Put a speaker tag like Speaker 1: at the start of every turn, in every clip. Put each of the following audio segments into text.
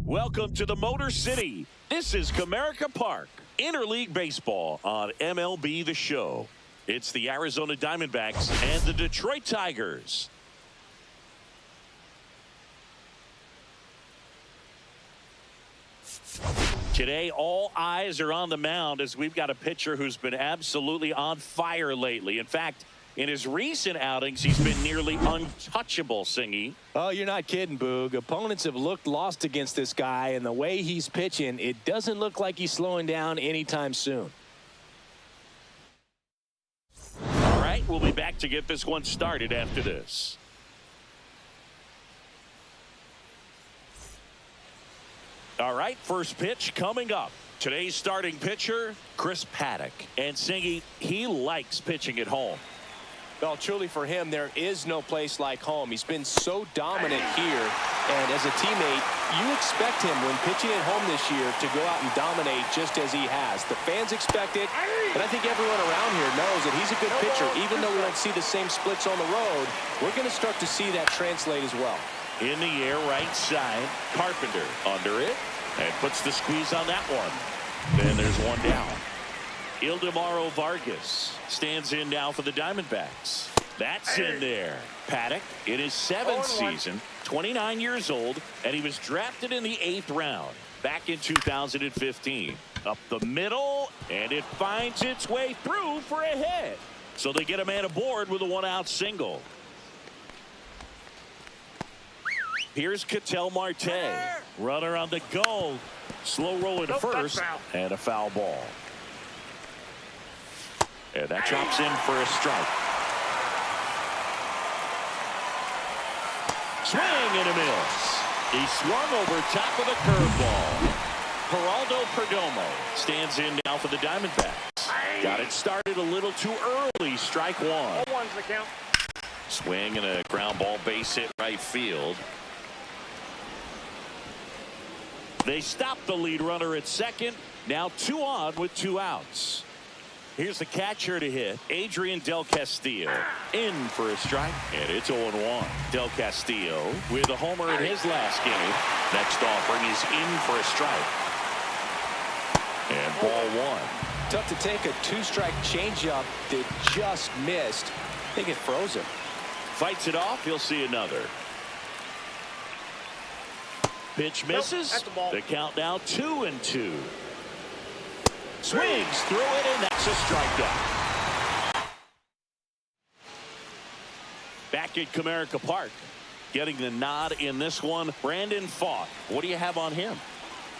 Speaker 1: Welcome to the Motor City. This is Comerica Park, interleague baseball on MLB The Show. It's the Arizona Diamondbacks and the Detroit Tigers. Today, all eyes are on the mound as we've got a pitcher who's been absolutely on fire lately. In fact, in his recent outings, he's been nearly untouchable, Singy.
Speaker 2: Oh, you're not kidding, Boog. Opponents have looked lost against this guy, and the way he's pitching, it doesn't look like he's slowing down anytime soon.
Speaker 1: All right, we'll be back to get this one started after this. All right, first pitch coming up. Today's starting pitcher, Chris Paddock. And Singy, he likes pitching at home.
Speaker 2: Well, truly for him, there is no place like home. He's been so dominant here, and as a teammate, you expect him when pitching at home this year to go out and dominate just as he has. The fans expect it, but I think everyone around here knows that he's a good pitcher. Even though we don't see the same splits on the road, we're going to start to see that translate as well.
Speaker 1: In the air, right side, Carpenter under it, and puts the squeeze on that one. Then there's one down. Ildemaro Vargas stands in now for the Diamondbacks. That's in there. Paddock in his 7th season, 29 years old, and he was drafted in the 8th round back in 2015. Up the middle, and it finds its way through for a hit. So they get a man aboard with a 1-out single. Here's Ketel Marte. Runner on the go. Slow roll at first, and a foul ball. And that drops in for a strike. Swing and a miss. He swung over top of the curveball. Geraldo Perdomo stands in now for the Diamondbacks. Got it started a little too early. Strike one.
Speaker 3: The count.
Speaker 1: Swing and a ground ball, base hit right field. They stop the lead runner at second. Now 2 on with 2 outs. Here's the catcher to hit, Adrian Del Castillo, in for a strike, and it's 0-1. Del Castillo with a homer in his last game. Next offering is in for a strike. And ball 1.
Speaker 2: Tough to take a 2-strike changeup that just missed. I think it froze him.
Speaker 1: Fights it off. He'll see another. Pitch misses. The count now 2-2. Swings through it, and that's a strikeout. Back at Comerica Park, getting the nod in this one, Brandon Pfaadt. What do you have on him?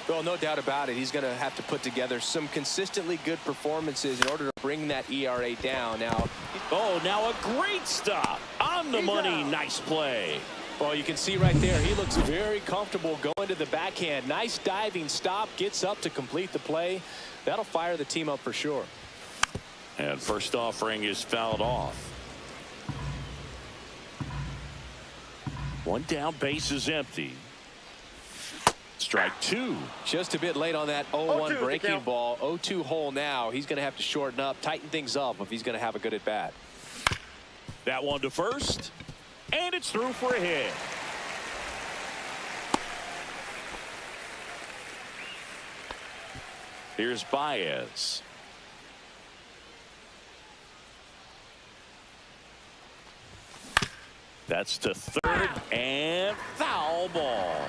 Speaker 2: Well, no doubt about it. He's going to have to put together some consistently good performances in order to bring that ERA down. Now
Speaker 1: a great stop on the money. Nice play.
Speaker 2: Well, you can see right there, he looks very comfortable going to the backhand. Nice diving stop, gets up to complete the play. That'll fire the team up for sure.
Speaker 1: And first offering is fouled off. One down, base is empty. Strike 2.
Speaker 2: Just a bit late on that 0-1 breaking ball. 0-2 hole now. He's going to have to shorten up, tighten things up if he's going to have a good at bat.
Speaker 1: That one to first. And it's through for a hit. Here's Baez. That's to third and foul ball.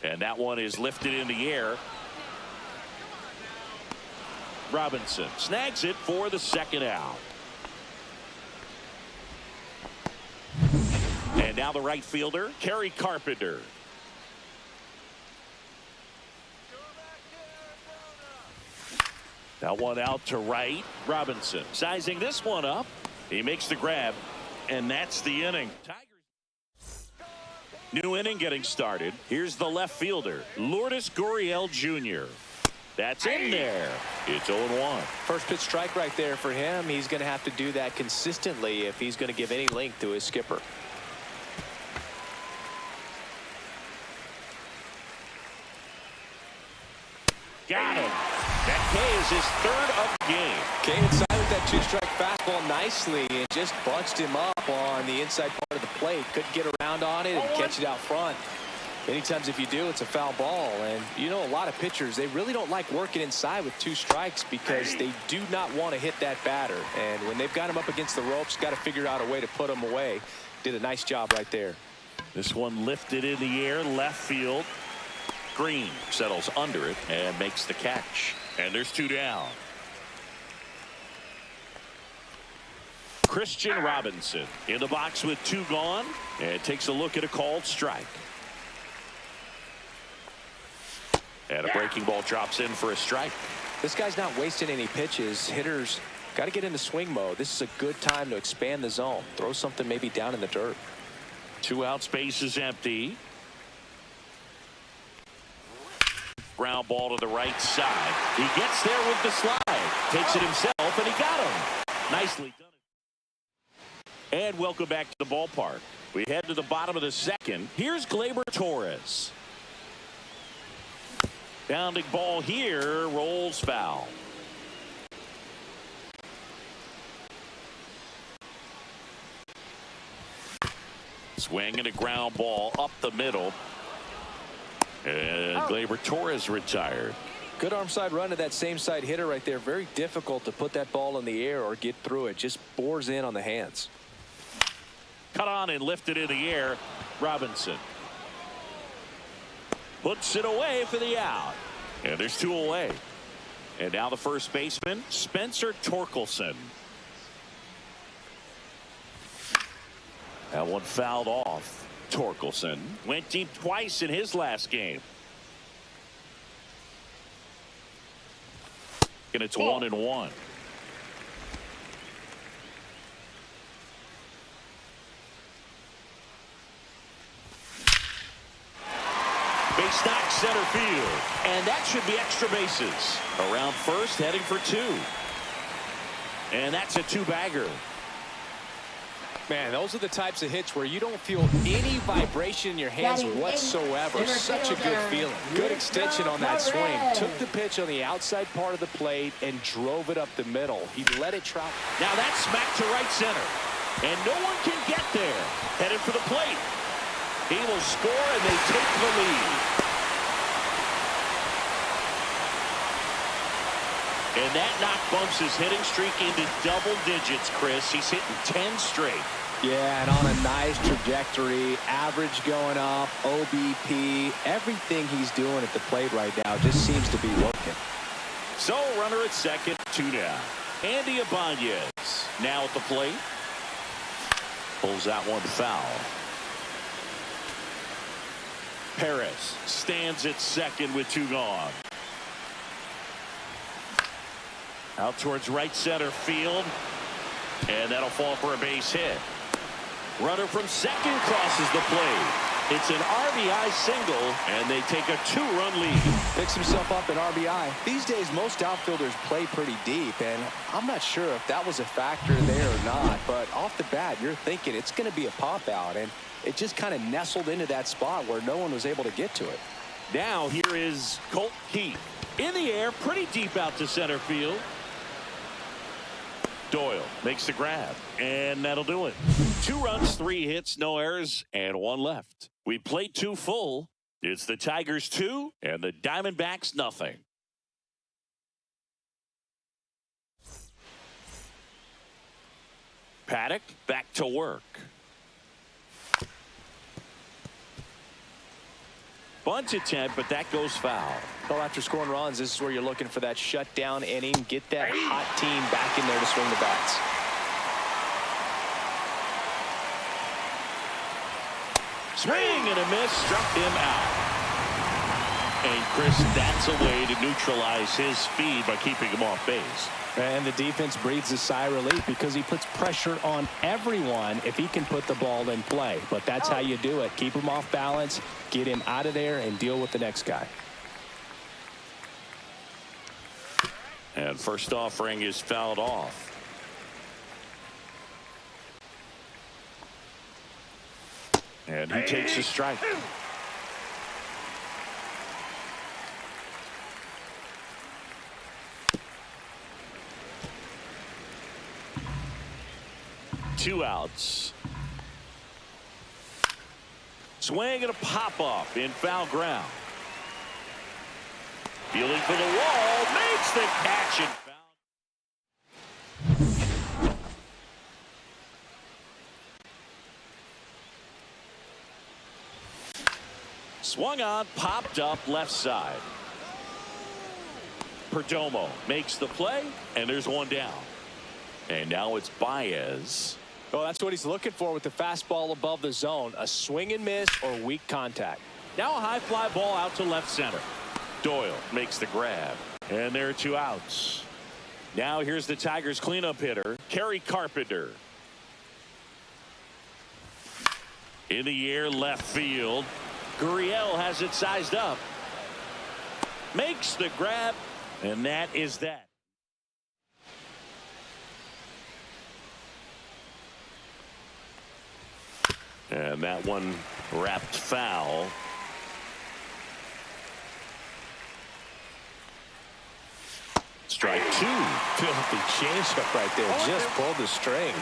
Speaker 1: And that one is lifted in the air. Robinson snags it for the 2nd out. And now the right fielder, Kerry Carpenter. That one out to right. Robinson sizing this one up. He makes the grab, and that's the inning. Tigers. New inning getting started. Here's the left fielder, Lourdes Gurriel Jr. That's in there. It's 0-1.
Speaker 2: First pitch strike right there for him. He's going to have to do that consistently if he's going to give any length to his skipper.
Speaker 1: Got him. That K is his third of the game.
Speaker 2: K inside with that two-strike fastball nicely and just bunched him up on the inside part of the plate. Couldn't get around on it and catch it out front. Many times if you do, it's a foul ball. And you know, a lot of pitchers, they really don't like working inside with two strikes because they do not want to hit that batter. And when they've got him up against the ropes, got to figure out a way to put him away. Did a nice job right there.
Speaker 1: This one lifted in the air, left field. Green settles under it and makes the catch. And there's two down. Christian Robinson in the box with two gone and takes a look at a called strike. And a breaking ball drops in for a strike.
Speaker 2: This guy's not wasting any pitches. Hitters got to get into swing mode. This is a good time to expand the zone. Throw something maybe down in the dirt.
Speaker 1: 2 out, space is empty. Ground ball to the right side. He gets there with the slide. Takes it himself, and he got him. Nicely done. And welcome back to the ballpark. We head to the bottom of the second. Here's Gleyber Torres. Bounding ball here, rolls foul. Swing and a ground ball up the middle. And Gleyber Torres retired.
Speaker 2: Good arm side run to that same side hitter right there. Very difficult to put that ball in the air or get through it. Just bores in on the hands.
Speaker 1: Cut on and lifted in the air. Robinson puts it away for the out. And there's 2 away. And now the first baseman, Spencer Torkelson. That one fouled off. Torkelson went deep twice in his last game. And it's 1-1. Base knock center field. And that should be extra bases. Around first, heading for 2. And that's a 2-bagger.
Speaker 2: Man, those are the types of hits where you don't feel any vibration in your hands whatsoever. Such a good feeling. Good extension on that swing. Took the pitch on the outside part of the plate and drove it up the middle. He let it travel.
Speaker 1: Now that's smacked to right center. And no one can get there. Headed for the plate. He will score and they take the lead. And that knock bumps his hitting streak into double digits, Chris. He's hitting 10 straight.
Speaker 2: Yeah, and on a nice trajectory. Average going up, OBP. Everything he's doing at the plate right now just seems to be working.
Speaker 1: So, runner at second, 2 down. Andy Ibanez now at the plate. Pulls that one foul. Perez stands at second with 2 gone. Out towards right center field. And that'll fall for a base hit. Runner from second crosses the plate. It's an RBI single, and they take a 2-run lead.
Speaker 2: Picks himself up an RBI. These days, most outfielders play pretty deep, and I'm not sure if that was a factor there or not. But off the bat, you're thinking it's going to be a pop-out, and it just kind of nestled into that spot where no one was able to get to it.
Speaker 1: Now here is Colt Keith. In the air, pretty deep out to center field. Doyle makes the grab, and that'll do it. 2 runs, 3 hits, no errors, and 1 left. We played 2 full. It's the Tigers 2 and the Diamondbacks nothing. Paddock back to work. Bunt attempt, but that goes foul.
Speaker 2: Well, after scoring runs, this is where you're looking for that shutdown inning. Get that hot team back in there to swing the bats.
Speaker 1: Swing and a miss, struck him out. And Chris, that's a way to neutralize his speed by keeping him off base.
Speaker 2: And the defense breathes a sigh of relief because he puts pressure on everyone if he can put the ball in play. But that's how you do it. Keep him off balance, get him out of there, and deal with the next guy.
Speaker 1: And first offering is fouled off. And he takes a strike. 2 outs. Swing and a pop-up in foul ground. Fielding for the wall, makes the catch and foul. Swung on, popped up left side. Perdomo makes the play, and there's one down. And now it's Baez.
Speaker 2: Well, that's what he's looking for with the fastball above the zone. A swing and miss or weak contact.
Speaker 1: Now a high fly ball out to left center. Doyle makes the grab. And there are 2 outs. Now here's the Tigers cleanup hitter, Kerry Carpenter. In the air, left field. Gurriel has it sized up. Makes the grab, and that is that. And that one wrapped foul. Strike 2.
Speaker 2: Filthy changeup right there. Just pulled the string.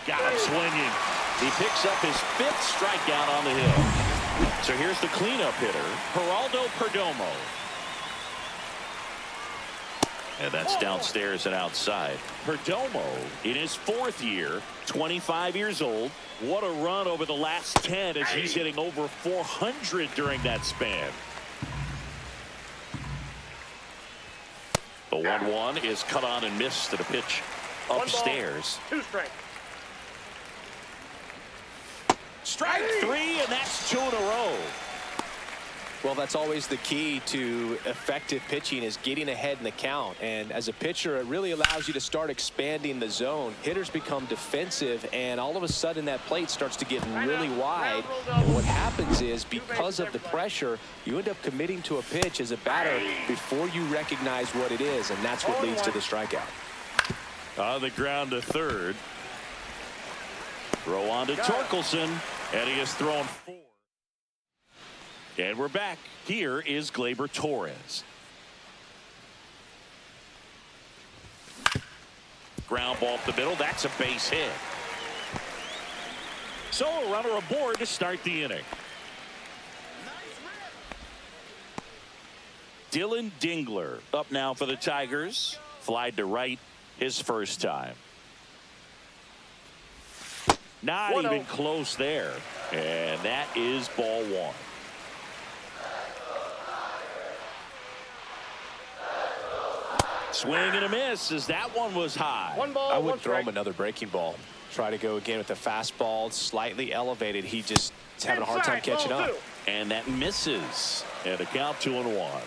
Speaker 1: Got him swinging. He picks up his 5th strikeout on the hill. So here's the cleanup hitter, Geraldo Perdomo. And that's downstairs and outside. Perdomo in his 4th year, 25 years old. What a run over the last 10 as he's hitting over 400 during that span. The 1-1 is cut on and missed at a pitch upstairs.
Speaker 3: 2 strikes.
Speaker 1: Strike 3, and that's 2 in a row.
Speaker 2: Well, that's always the key to effective pitching, is getting ahead in the count. And as a pitcher, it really allows you to start expanding the zone. Hitters become defensive, and all of a sudden that plate starts to get really wide. And what happens is, because of the pressure, you end up committing to a pitch as a batter before you recognize what it is, and that's what leads to the strikeout.
Speaker 1: On the ground to third. Throw on to Torkelson, and he has thrown 4. And we're back. Here is Gleyber Torres. Ground ball up the middle. That's a base hit. So a runner aboard to start the inning. Dylan Dingler up now for the Tigers. Flied to right his first time. Not even close there. And that is ball 1. Swing and a miss as that one was high.
Speaker 3: 1 ball,
Speaker 2: I would
Speaker 3: 1
Speaker 2: throw him
Speaker 3: strike.
Speaker 2: another breaking ball. Try to go again with the fastball, slightly elevated. He just is having a hard time catching up.
Speaker 1: And that misses. And a count 2-1.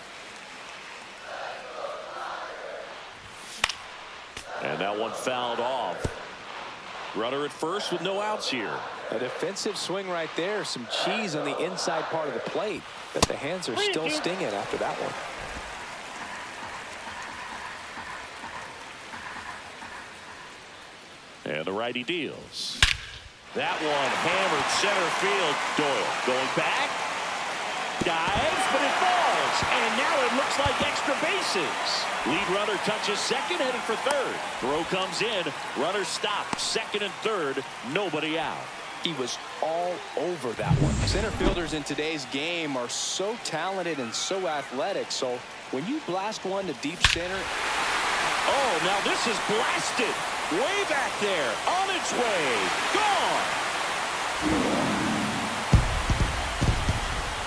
Speaker 1: And that one fouled off. Runner at first with no outs here.
Speaker 2: A defensive swing right there. Some cheese on the inside part of the plate. But the hands are still stinging after that one.
Speaker 1: And the righty deals. That one hammered center field. Doyle going back. Dives, but it falls. And now it looks like extra bases. Lead runner touches second, heading for third. Throw comes in. Runner stopped. Second and third. Nobody out.
Speaker 2: He was all over that one. Center fielders in today's game are so talented and so athletic. So when you blast one to deep center.
Speaker 1: Oh, now this is blasted. Way back there. On its way. Gone.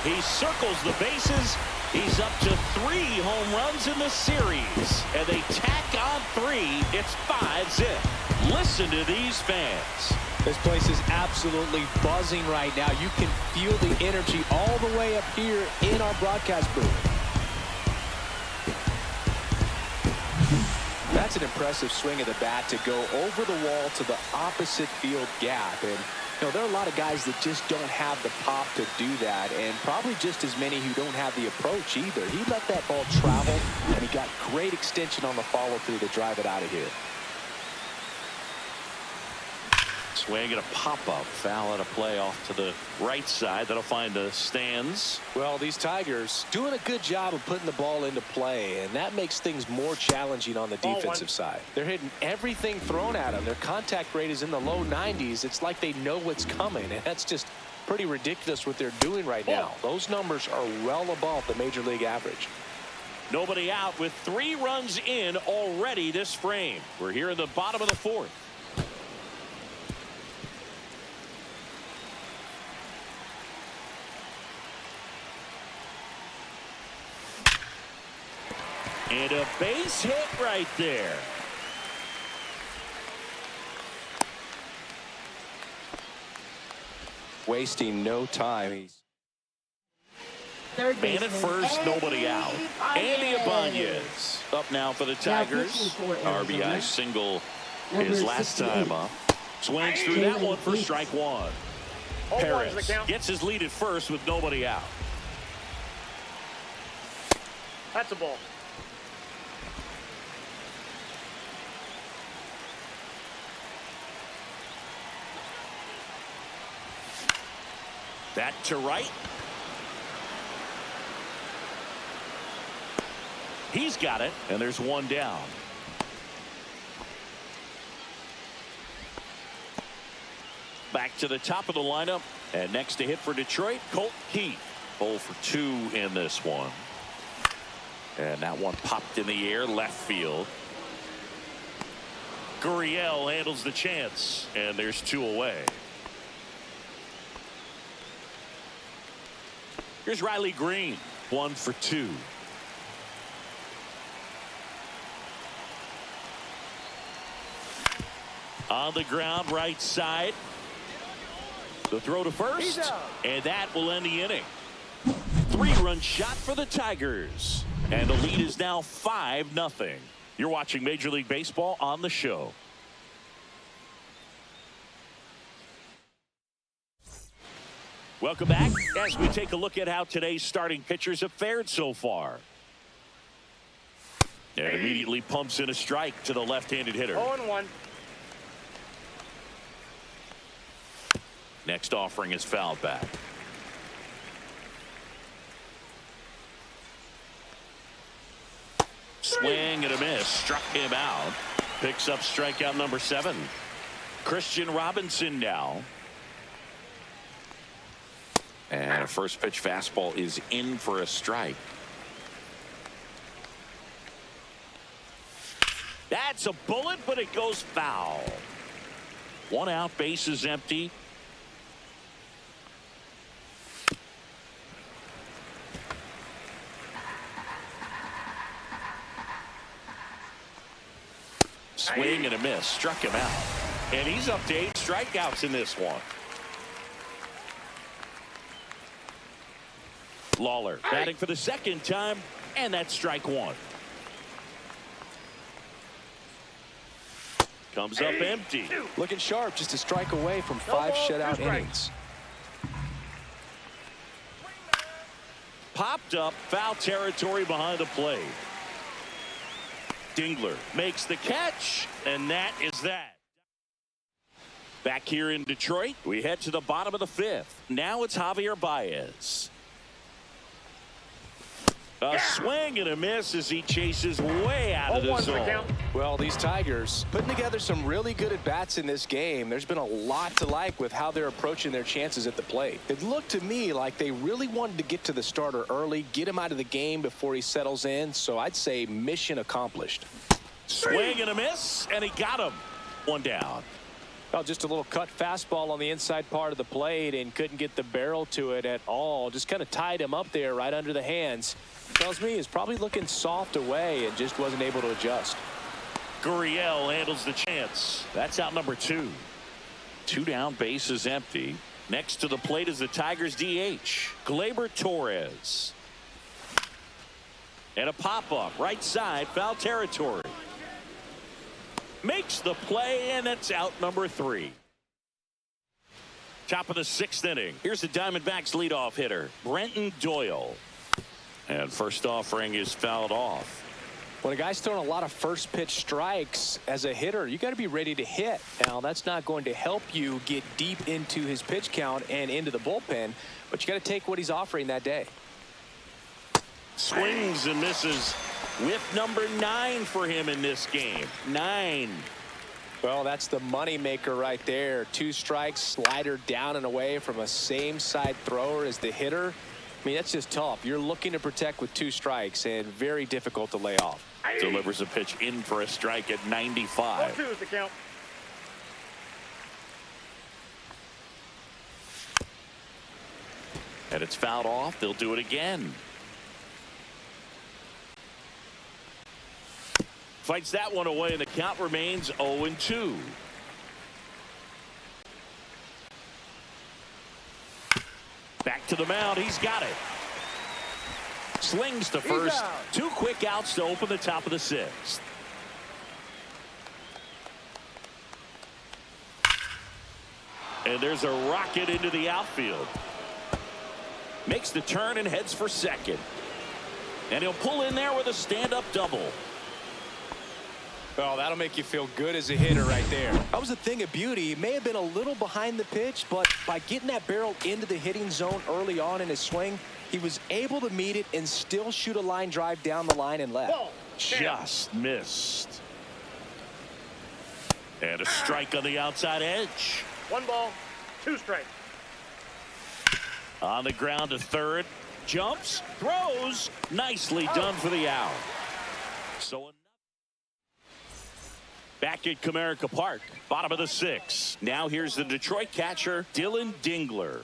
Speaker 1: He circles the bases. He's up to 3 home runs in the series. And they tack on 3. It's 5-zip. Listen to these fans.
Speaker 2: This place is absolutely buzzing right now. You can feel the energy all the way up here in our broadcast booth. That's an impressive swing of the bat to go over the wall to the opposite field gap. And, you know, there are a lot of guys that just don't have the pop to do that, and probably just as many who don't have the approach either. He let that ball travel, and he got great extension on the follow-through to drive it out of here.
Speaker 1: swing and a pop-up. Foul at a play off to the right side. That'll find the stands.
Speaker 2: Well, these Tigers doing a good job of putting the ball into play, and that makes things more challenging on the defensive side. They're hitting everything thrown at them. Their contact rate is in the low 90s. It's like they know what's coming, and that's just pretty ridiculous what they're doing right now. Those numbers are well above the major league average.
Speaker 1: Nobody out with 3 runs in already this frame. We're here in the bottom of the 4th. And a base hit right there.
Speaker 2: Wasting no time.
Speaker 1: Man at first, nobody out. Andy Ibanez up now for the Tigers. RBI single his last time up. Swings through that one for strike 1. Perez gets his lead at first with nobody out.
Speaker 3: That's a ball.
Speaker 1: That to right. He's got it, and there's 1 down. Back to the top of the lineup, and next to hit for Detroit, Colt Keith. 0 for 2 in this one. And that one popped in the air, left field. Gurriel handles the chance, and there's 2 away. Here's Riley Green, 1 for 2. On the ground, right side. The throw to first, and that will end the inning. 3-run shot for the Tigers, and the lead is now 5-0. You're watching Major League Baseball on the show. Welcome back as we take a look at how today's starting pitchers have fared so far. And immediately pumps in a strike to the left-handed hitter.
Speaker 3: 0-1.
Speaker 1: Next offering is fouled back. Swing and a miss. Struck him out. Picks up strikeout number 7. Christian Robinson now. And a first pitch fastball is in for a strike. That's a bullet, but it goes foul. 1 out, base is empty. Swing and a miss. Struck him out. And he's up to 8 strikeouts in this one. Lawlar batting for the 2nd time, and that's strike 1. Comes up empty.
Speaker 2: Looking sharp, just a strike away from 5 shutout innings.
Speaker 1: Popped up, foul territory behind the plate. Dingler makes the catch, and that is that. Back here in Detroit, we head to the bottom of the 5th. Now it's Javier Baez. A swing and a miss as he chases way out of the zone.
Speaker 2: Well, these Tigers putting together some really good at-bats in this game. There's been a lot to like with how they're approaching their chances at the plate. It looked to me like they really wanted to get to the starter early, get him out of the game before he settles in. So I'd say mission accomplished.
Speaker 1: Swing and a miss, and he got him. 1 down.
Speaker 2: Well, just a little cut fastball on the inside part of the plate and couldn't get the barrel to it at all. Just kind of tied him up there right under the hands. Tells me he's probably looking soft away and just wasn't able to adjust.
Speaker 1: Gurriel handles the chance. That's out number 2. 2 down, base is empty. Next to the plate is the Tigers DH, Gleyber Torres. And a pop-up, right side, foul territory. Makes the play, and that's out number 3. Top of the 6th inning. Here's the Diamondbacks leadoff hitter, Brenton Doyle. And first offering is fouled off.
Speaker 2: When a guy's throwing a lot of first pitch strikes as a hitter, you got to be ready to hit. Now, that's not going to help you get deep into his pitch count and into the bullpen, but you got to take what he's offering that day.
Speaker 1: Swings and misses with number 9 for him in this game. 9.
Speaker 2: Well, that's the money maker right there. 2 strikes, slider down and away from a same side thrower as the hitter. I mean, that's just tough. You're looking to protect with 2 strikes and very difficult to lay off.
Speaker 1: Delivers a pitch in for a strike at 95.
Speaker 3: 1-2 is the count.
Speaker 1: And it's fouled off. They'll do it again. Fights that one away, and the count remains 0-2. Back to the mound. He's got it. Slings to first. 2 quick outs to open the top of the 6th. And there's a rocket into the outfield. Makes the turn and heads for second. And he'll pull in there with a stand-up double.
Speaker 2: Well, that'll make you feel good as a hitter right there. That was a thing of beauty. He may have been a little behind the pitch, but by getting that barrel into the hitting zone early on in his swing, he was able to meet it and still shoot a line drive down the line and left.
Speaker 3: Ball.
Speaker 1: Just missed. And a strike on the outside edge.
Speaker 3: 1 ball, 2 strikes.
Speaker 1: On the ground to third. Jumps, throws. Nicely done for the out. So back at Comerica Park, bottom of the 6th. Now here's the Detroit catcher, Dylan Dingler.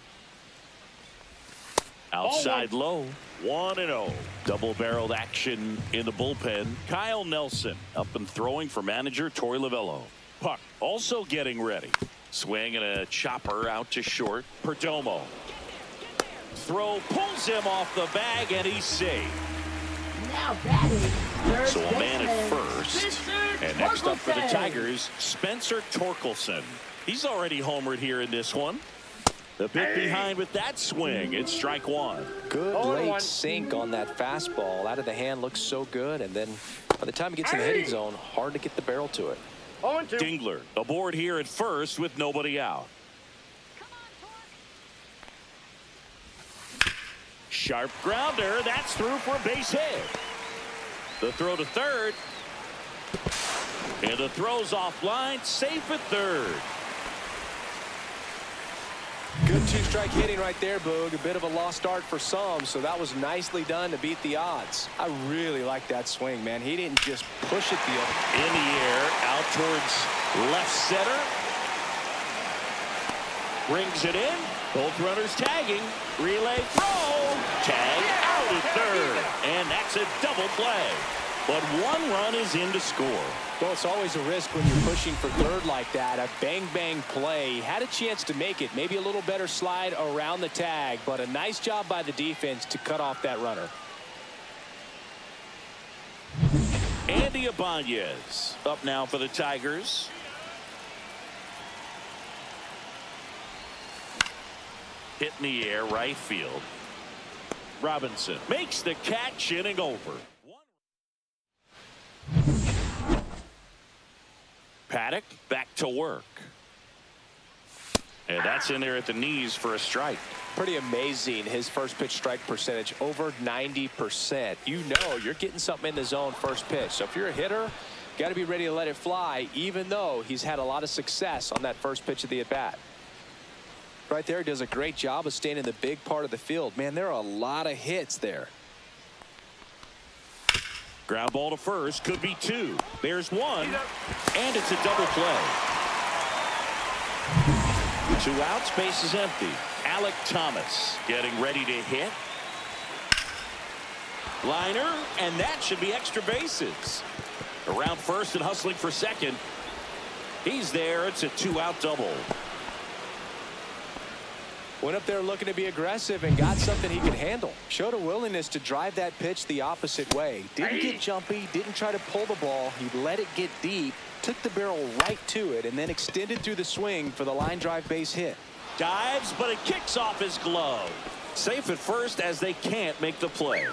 Speaker 1: Outside low, 1-0. Double-barreled action in the bullpen. Kyle Nelson up and throwing for manager Torey Lovullo. Puck also getting ready. Swing and a chopper out to short. Perdomo. Throw pulls him off the bag, and he's safe.
Speaker 4: Now batting, third
Speaker 1: So a man at
Speaker 4: baseman,
Speaker 1: first.
Speaker 4: Spencer
Speaker 1: And next up for the
Speaker 4: Torkelson.
Speaker 1: Tigers, Spencer Torkelson. He's already homered here in this one. The bit behind with that swing. It's strike 1.
Speaker 2: Good
Speaker 3: 0-1.
Speaker 2: late sink on that fastball. Out of the hand looks so good, and then by the time he gets in the hitting zone, hard to get the barrel to it.
Speaker 3: 0-2.
Speaker 1: Dingler aboard here at first with nobody out. Sharp grounder. That's through for a base hit. The throw to third. And the throw's offline. Safe at third.
Speaker 2: Good 2-strike hitting right there, Boog. A bit of a lost start for some, so that was nicely done to beat the odds. I really like that swing, man. He didn't just push it the other.
Speaker 1: In the air, out towards left center. Brings it in. Both runners tagging. Relay throw. Tag out at third. And that's a double play. But 1 run is in to score.
Speaker 2: Well, it's always a risk when you're pushing for third like that. A bang-bang play. Had a chance to make it. Maybe a little better slide around the tag, but a nice job by the defense to cut off that runner.
Speaker 1: Andy Ibanez up now for the Tigers. Hit in the air, right field. Robinson makes the catch, inning over. Paddock back to work. And that's in there at the knees for a strike.
Speaker 2: Pretty amazing, his first pitch strike percentage, over 90%. You know you're getting something in the zone first pitch. So if you're a hitter, got to be ready to let it fly, even though he's had a lot of success on that first pitch of the at-bat. Right there, does a great job of staying in the big part of the field. Man, there are a lot of hits there.
Speaker 1: Ground ball to first, could be 2. There's 1, and it's a double play. 2 outs, base is empty. Alec Thomas getting ready to hit. Liner, and that should be extra bases. Around first and hustling for second. He's there. It's a 2-out double.
Speaker 2: Went up there looking to be aggressive and got something he could handle. Showed a willingness to drive that pitch the opposite way. Didn't get jumpy, didn't try to pull the ball. He let it get deep, took the barrel right to it, and then extended through the swing for the line drive base hit.
Speaker 1: Dives, but it kicks off his glove. Safe at first as they can't make the play.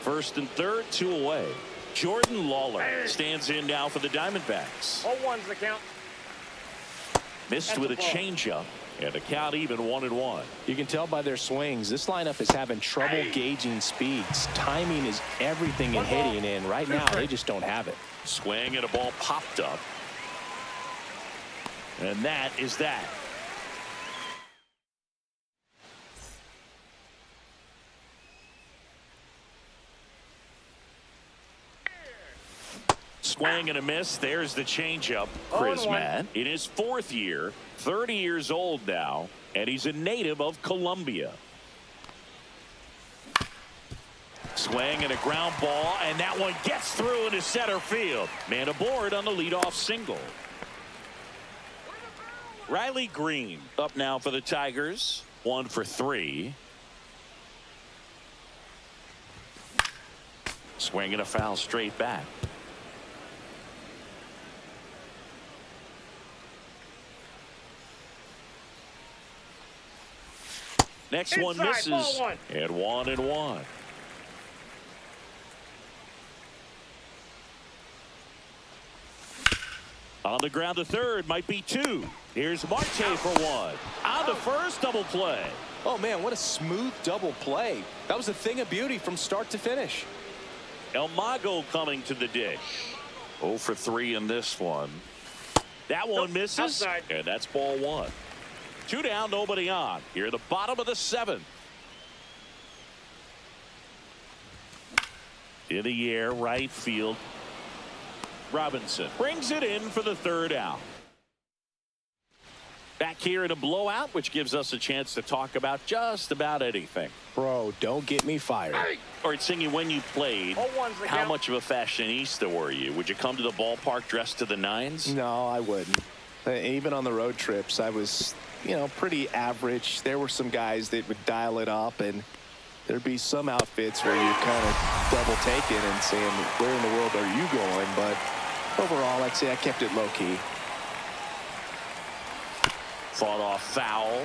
Speaker 1: First and third, 2 away. Jordan Lawlar stands in now for the Diamondbacks.
Speaker 3: 0-1's the count.
Speaker 1: Missed with a changeup, and the count even 1-1.
Speaker 2: You can tell by their swings, this lineup is having trouble gauging speeds. Timing is everything in hitting, and right now they just don't have it.
Speaker 1: Swing and a ball popped up. And that is that. Swing and a miss. There's the changeup. Chris Matt in his 4th year, 30 years old now, and he's a native of Colombia. Swing and a ground ball, and that one gets through into center field. Man aboard on the leadoff single. Riley Green up now for the Tigers. 1 for 3. Swing and a foul straight back. Next one misses, and 1-1. On the ground to third, might be 2. Here's Marte for 1. On the first, double play.
Speaker 2: Oh man, what a smooth double play. That was a thing of beauty from start to finish.
Speaker 1: El Mago coming to the dish. 0 for 3 in this one. That one misses,
Speaker 3: outside.
Speaker 1: And that's ball 1. 2 down, nobody on. Here at the bottom of the 7th. In the air, right field. Robinson brings it in for the 3rd out. Back here in a blowout, which gives us a chance to talk about just about anything.
Speaker 2: Bro, don't get me fired.
Speaker 1: All right, Singy, when you played,
Speaker 3: 0-1's the
Speaker 1: how
Speaker 3: count.
Speaker 1: much of a fashionista were you? Would you come to the ballpark dressed to the nines?
Speaker 2: No, I wouldn't. Even on the road trips, I was, pretty average. There were some guys that would dial it up, and there'd be some outfits where you kind of double take it and saying, where in the world are you going? But overall, I'd say I kept it low key.
Speaker 1: Fought off foul.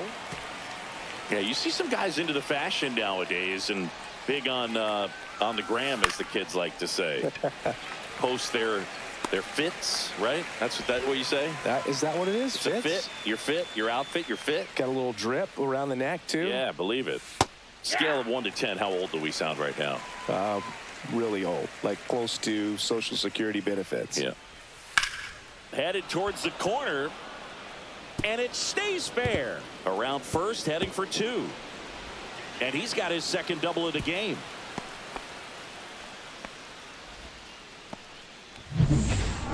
Speaker 1: Yeah, you see some guys into the fashion nowadays and big on the gram, as the kids like to say. Post their fits, right? That's what you say?
Speaker 2: Is that what it is?
Speaker 1: It's a fit. Your fit, your outfit, your fit.
Speaker 2: Got a little drip around the neck too.
Speaker 1: Yeah, believe it. Scale of 1 to 10, how old do we sound right now?
Speaker 2: Really old, like close to Social Security benefits.
Speaker 1: Yeah. Headed towards the corner, and it stays fair. Around first, heading for 2. And he's got his 2nd double of the game.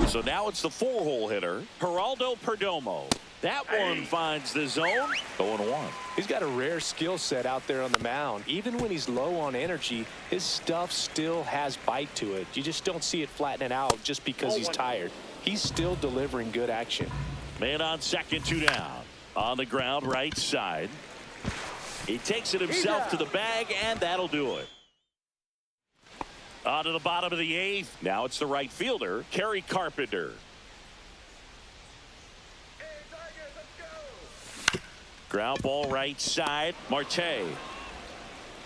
Speaker 1: So now it's the 4-hole hitter, Geraldo Perdomo. That one finds the zone. 0-1.
Speaker 2: He's got a rare skill set out there on the mound. Even when he's low on energy, his stuff still has bite to it. You just don't see it flattening out just because he's tired. He's still delivering good action.
Speaker 1: Man on second, 2 down. On the ground, right side. He takes it himself to the bag, and that'll do it. On to the bottom of the 8th. Now it's the right fielder, Kerry Carpenter. Ground ball right side. Marte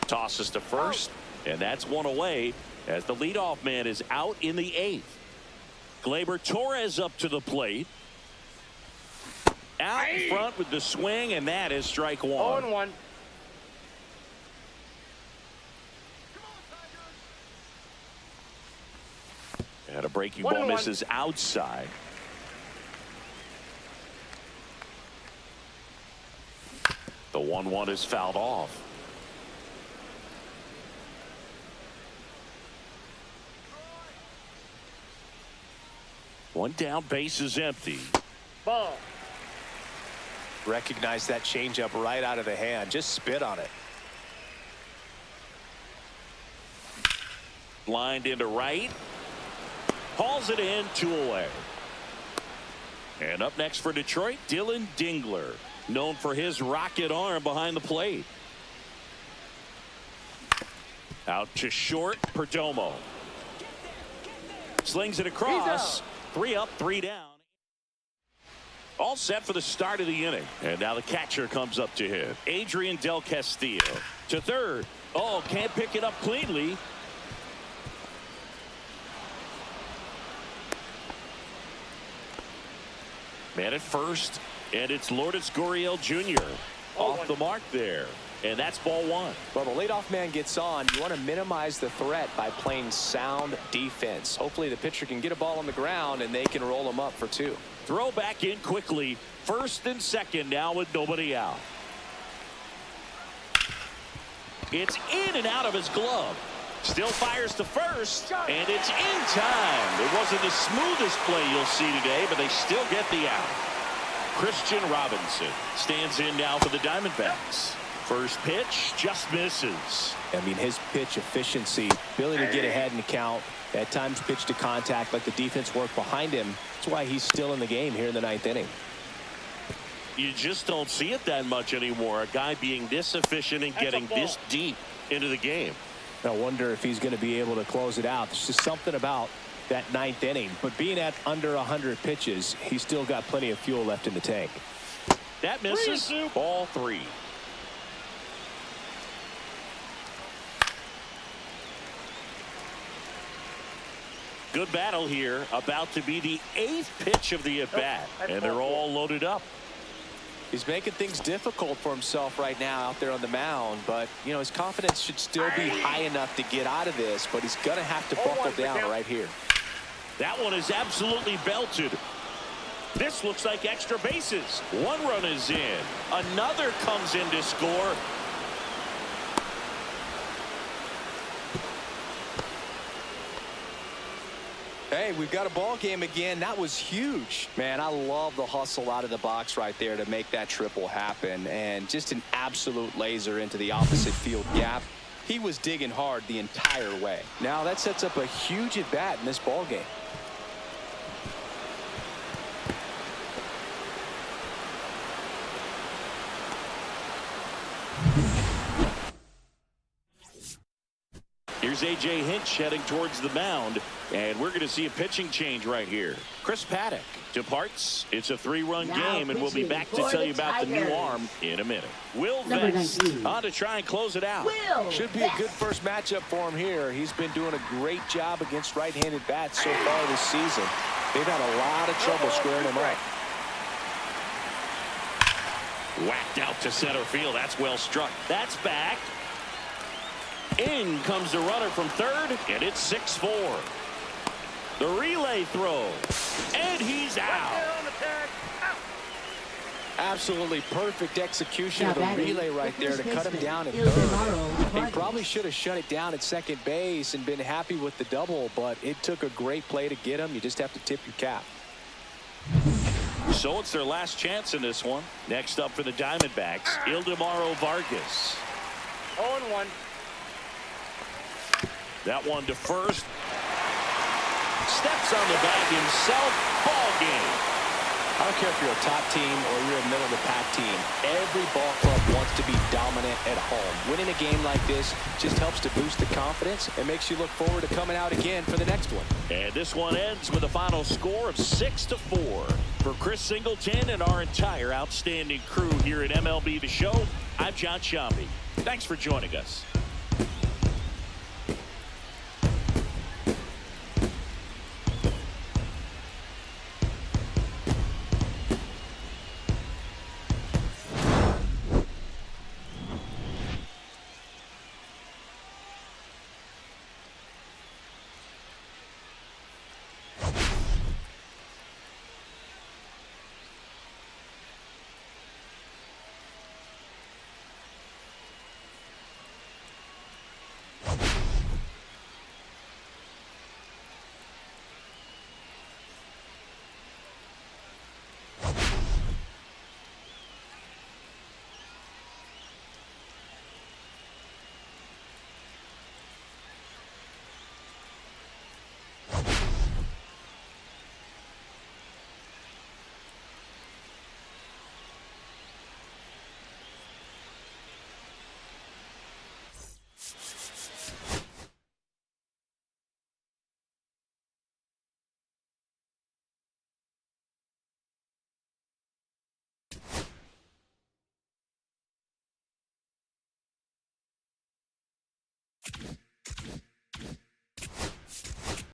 Speaker 1: tosses to first, and that's 1 away as the leadoff man is out in the 8th. Gleyber Torres up to the plate. Out in front with the swing, and that is strike 1.
Speaker 3: 0-1.
Speaker 1: And a breaking ball misses outside. The 1-1 is fouled off. One down, base is empty.
Speaker 3: Ball.
Speaker 2: Recognize that changeup right out of the hand. Just spit on it.
Speaker 1: Lined into right. Hauls it in, 2 away. And up next for Detroit, Dylan Dingler, known for his rocket arm behind the plate. Out to short, Perdomo. Slings it across. 3 up, 3 down. All set for the start of the inning. And now the catcher comes up to hit. Adrian Del Castillo to third. Oh, can't pick it up cleanly. Man at first, and it's Lourdes Gurriel Jr. off the mark there. And that's ball one.
Speaker 2: Well, the leadoff man gets on. You want to minimize the threat by playing sound defense. Hopefully the pitcher can get a ball on the ground and they can roll him up for two.
Speaker 1: Throw back in quickly. First and second now with nobody out. It's in and out of his glove. Still fires to first, and it's in time. It wasn't the smoothest play you'll see today, but they still get the out. Christian Robinson stands in now for the Diamondbacks. First pitch just misses.
Speaker 2: I mean, his pitch efficiency, ability to get ahead in the count, at times pitch to contact, let the defense work behind him. That's why he's still in the game here in the ninth inning.
Speaker 1: You just don't see it that much anymore. A guy being this efficient and getting this deep into the game.
Speaker 2: I wonder if he's going to be able to close it out. There's just something about that ninth inning. But being at under 100 pitches, he's still got plenty of fuel left in the tank.
Speaker 1: That misses. Ball three. Good battle here. About to be the 8th pitch of the at-bat. And they're all loaded up.
Speaker 2: He's making things difficult for himself right now out there on the mound. But, you know, his confidence should still be high enough to get out of this. But he's going to have to buckle down right here.
Speaker 1: That one is absolutely belted. This looks like extra bases. One run is in. Another comes in to score.
Speaker 2: Hey, we've got a ball game again. That was huge. Man, I love the hustle out of the box right there to make that triple happen. And just an absolute laser into the opposite field gap. He was digging hard the entire way. Now that sets up a huge at bat in this ball game.
Speaker 1: Here's A.J. Hinch heading towards the mound, and we're going to see a pitching change right here. Chris Paddock departs. It's a 3-run game, and we'll be back to tell you about the new arm in a minute. Will Vest on to try and close it out.
Speaker 2: Should be a good first matchup for him here. He's been doing a great job against right-handed bats so far this season. They've had a lot of trouble squaring him up.
Speaker 1: Whacked out to center field. That's well struck. That's back. In comes the runner from third, and it's 6-4. The relay throw, and he's out.
Speaker 2: Absolutely perfect execution of the relay right there to cut him down at third. He probably should have shut it down at second base and been happy with the double, but it took a great play to get him. You just have to tip your cap.
Speaker 1: So it's their last chance in this one. Next up for the Diamondbacks, Ildemaro Vargas.
Speaker 3: 0-1.
Speaker 1: That one to first. Steps on the bag himself. Ball game.
Speaker 2: I don't care if you're a top team or you're a middle-of-the-pack team. Every ball club wants to be dominant at home. Winning a game like this just helps to boost the confidence and makes you look forward to coming out again for the next one.
Speaker 1: And this one ends with a final score of 6-4. For Chris Singleton and our entire outstanding crew here at MLB The Show, I'm John Shambi. Thanks for joining us.